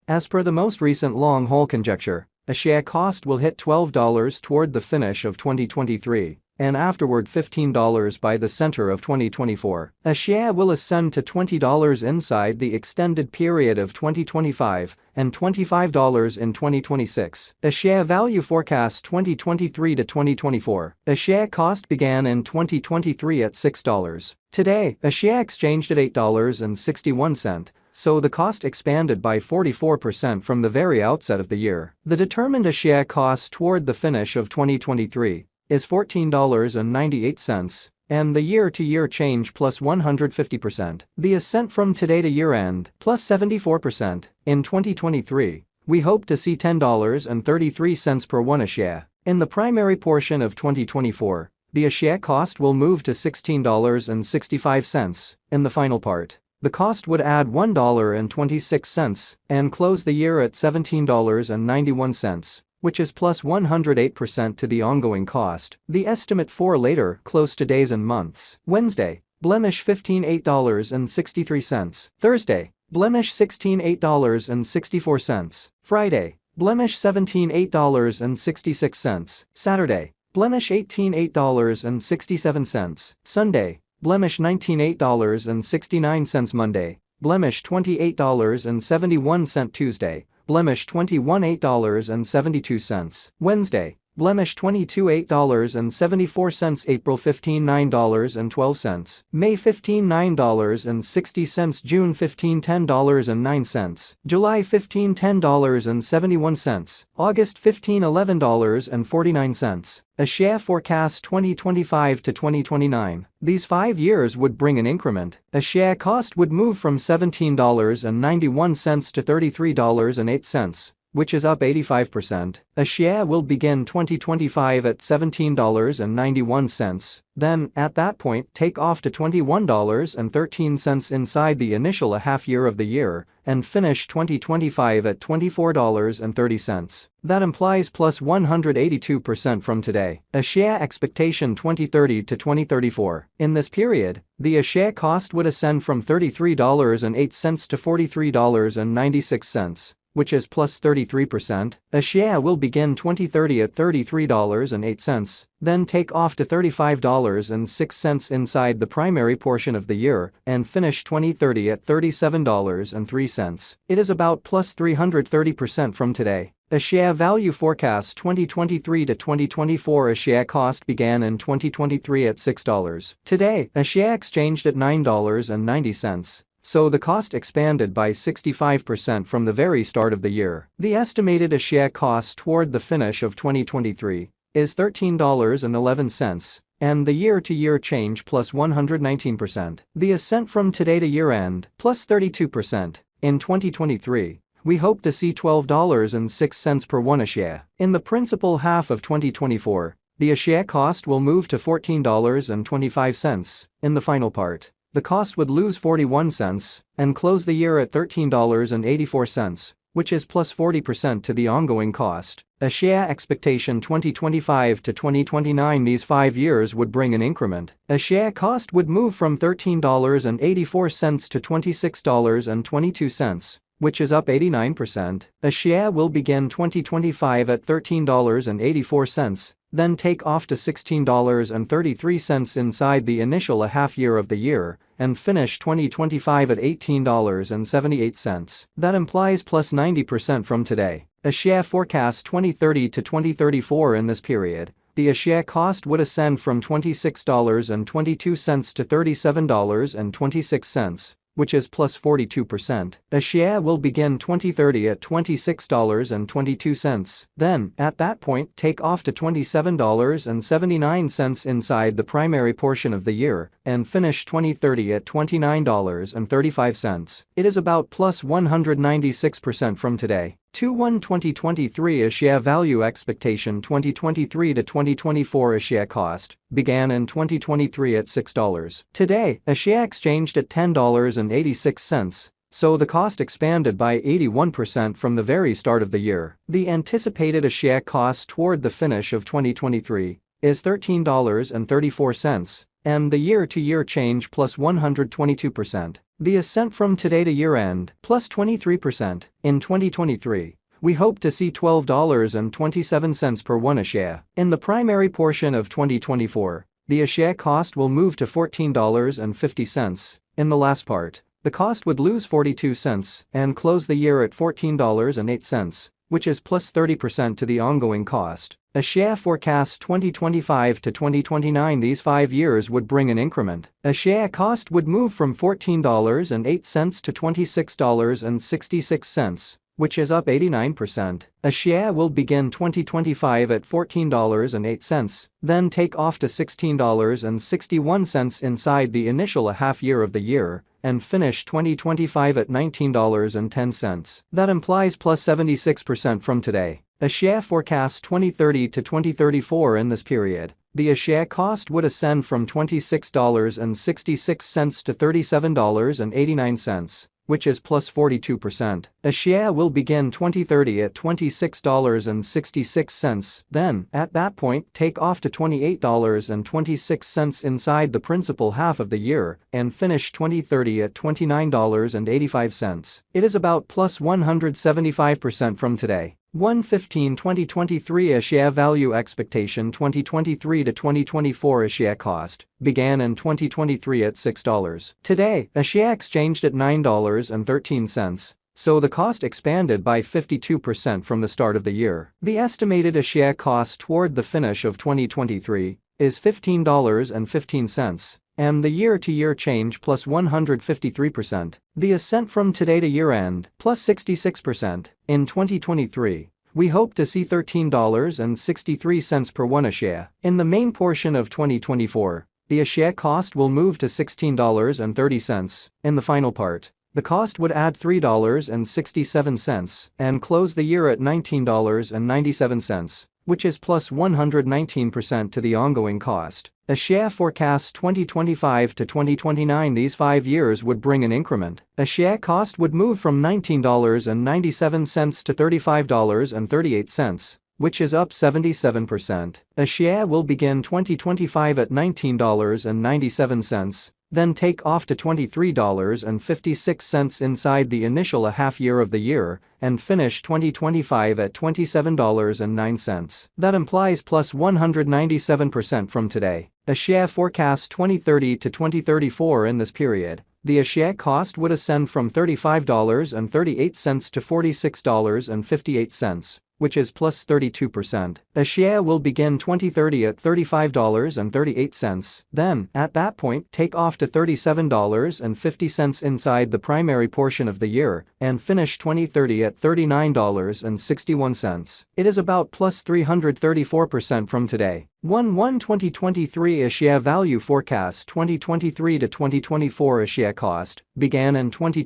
As per the most recent long-haul conjecture, a share cost will hit $12 toward the finish of 2023, and afterward $15 by the center of 2024. A share will ascend to $20 inside the extended period of 2025 and $25 in 2026. A share value forecast 2023 to 2024. A share cost began in 2023 at $6. Today, a share exchanged at $8.61. So the cost expanded by 44% from the very outset of the year. The determined a share cost toward the finish of 2023 is $14.98, and the year-to-year change plus 150%. The ascent from today to year-end plus 74%. In 2023, we hope to see $10.33 per one a share. In the primary portion of 2024, the a share cost will move to $16.65. In the final part, the cost would add $1.26 and close the year at $17.91, which is plus 108% to the ongoing cost. The estimate for later, close to days and months. Wednesday, blemish $15.63. Thursday, blemish $16.64. Friday, blemish $17.66. Saturday, blemish $18.67. Sunday, blemish $19.69. Monday, blemish $28.71. Tuesday, blemish $21.72. Wednesday, blemish $22.74. April $15 $9.12. May $15 $9.60. June $15 $10.09. July $15 $10.71. August $15 $11.49. A share forecast 2025 to 2029. These 5 years would bring an increment. A share cost would move from $17.91 to $33.08, which is up 85%. A share will begin 2025 at $17.91, then, at that point, take off to $21.13 inside the initial half year of the year, and finish 2025 at $24.30. That implies plus 182% from today. A share expectation 2030 to 2034. In this period, the a share cost would ascend from $33.08 to $43.96. Which is plus 33%. A share will begin 2030 at $33.08, then take off to $35.06 inside the primary portion of the year, and finish 2030 at $37.03. It is about plus 330% from today. A share value forecast 2023 to 2024. A share cost began in 2023 at $6. Today, a share exchanged at $9.90. So the cost expanded by 65% from the very start of the year. The estimated a share cost toward the finish of 2023 is $13.11, and the year-to-year change plus 119%. The ascent from today to year-end plus 32%. In 2023, we hope to see $12.06 per one a share. In the principal half of 2024, the a share cost will move to $14.25. In the final part, the cost would lose 41 cents and close the year at $13.84, which is plus 40% to the ongoing cost. A share expectation 2025 to 2029. These 5 years would bring an increment. A share cost would move from $13.84 to $26.22, which is up 89%. A share will begin 2025 at $13.84, then take off to $16.33 inside the initial half year of the year, and finish 2025 at $18.78. That implies plus 90% from today. A share forecast 2030 to 2034. In this period, the a share cost would ascend from $26.22 to $37.26. Which is plus 42%. A share will begin 2030 at $26.22, then, at that point, take off to $27.79 inside the primary portion of the year, and finish 2030 at $29.35. It is about plus 196% from today. 2023. A share value expectation 2023 to 2024. A share cost began in 2023 at $6. Today, a share exchanged at $10.86, so the cost expanded by 81% from the very start of the year. The anticipated a share cost toward the finish of 2023 is $13.34, and the year-to-year change plus 122%. The ascent from today to year-end, plus 23%. In 2023, we hope to see $12.27 per one a share. In the primary portion of 2024, the a share cost will move to $14.50. In the last part, the cost would lose 42 cents and close the year at $14.08, which is plus 30% to the ongoing cost. A share forecast 2025 to 2029. These 5 years would bring an increment. A share cost would move from $14.08 to $26.66, which is up 89%. A share will begin 2025 at $14.08, then take off to $16.61 inside the initial half year of the year, and finish 2025 at $19.10. That implies plus 76% from today. A share forecast 2030 to 2034. In this period, the a share cost would ascend from $26.66 to $37.89, which is plus 42%. A share will begin 2030 at $26.66, then, at that point, take off to $28.26 inside the principal half of the year, and finish 2030 at $29.85. It is about plus 175% from today. 1/15/2023. A share value expectation 2023 to 2024. A share cost began in 2023 at $6. Today, a share exchanged at $9.13, so the cost expanded by 52% from the start of the year. The estimated a share cost toward the finish of 2023 is $15.15. And the year-to-year change plus 153%. The ascent from today to year-end, plus 66%. In 2023, we hope to see $13.63 per one a share. In the main portion of 2024, the a share cost will move to $16.30. In the final part, the cost would add $3.67 and close the year at $19.97, which is plus 119% to the ongoing cost. A share forecast 2025 to 2029. These 5 years would bring an increment. A share cost would move from $19.97 to $35.38, which is up 77%. A share will begin 2025 at $19.97, then take off to $23.56 inside the initial half year of the year, and finish 2025 at $27.09. That implies plus 197% from today. A share forecast 2030 to 2034. In this period, the a share cost would ascend from $35.38 to $46.58, which is plus 32%. A share will begin 2030 at $35.38, then, at that point, take off to $37.50 inside the primary portion of the year, and finish 2030 at $39.61. It is about plus 334% from today. 1/1/2023. A share value forecast 2023 to 2024. A share cost began in 2020.